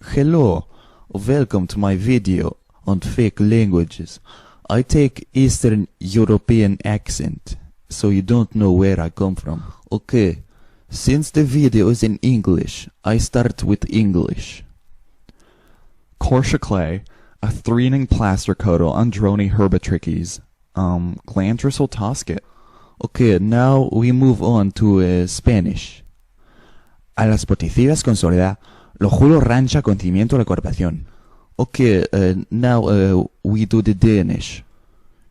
Hello, welcome to my video on fake languages. I take Eastern European accent, so you don't know where I come from. Okay, since the video is in English, I start with English. Korsakle, a threatening plaster coatal undroni herbatrices, glandrissel tosket. Okay, now we move on to Spanish. A las poticivas con soledad, lo juro rancha con cimiento la corporación. Okay, now we do the Danish.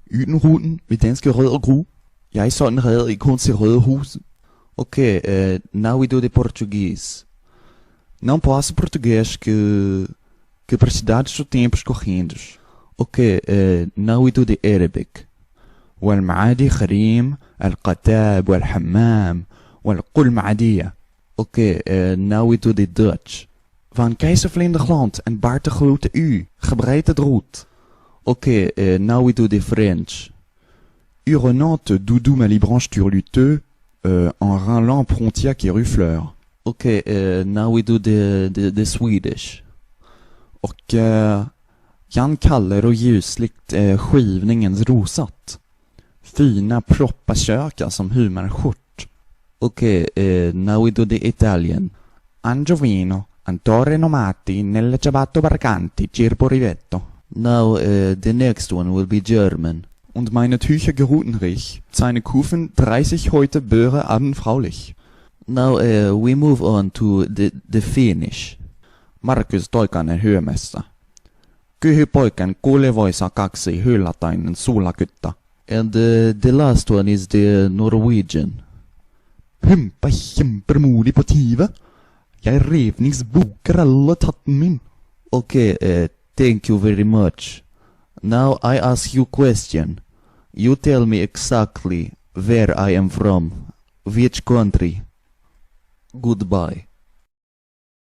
Ydenruten ved danske rødder gru. Jeg sådan redder I kun til røde huse. Okay, now we do the Portuguese. Não posso português que precisados do tempos correndos. Okay, now we do the Arabic. والمعادي خريم القتاب والحمام والقل معدية. Okay, now we do the Dutch. Van keizervlinder gland en baarte groete u, gebreid het roet. Okay, now we do the French. Urenante doudou malibranche turluteux, en rinlant prontiac et rufleur. Okay, now we do the Swedish. Och Jan kaller och ljusligt skivningens rosat. Fina proppa köka som humar skjort. Okay, now we do the Italian. Angiovino, antore nomati nelle ciabatte barcanti, cirpo rivetto. Now the next one will be German. Und meine Tücher geruhten rich, seine Kufen 30 heute Böhre abendfraulich. Now we move on to the Finnish. Markus Toikanen hyömässä. Kyhypoikan kuulevoisa kaksi hyllatainen suulakytta. And the last one is the Norwegian. Pympa himpermodi på tive. Jeg revningsbokar alla tatten min. Okay, thank you very much. Now I ask you question. You tell me exactly where I am from. Which country? Goodbye.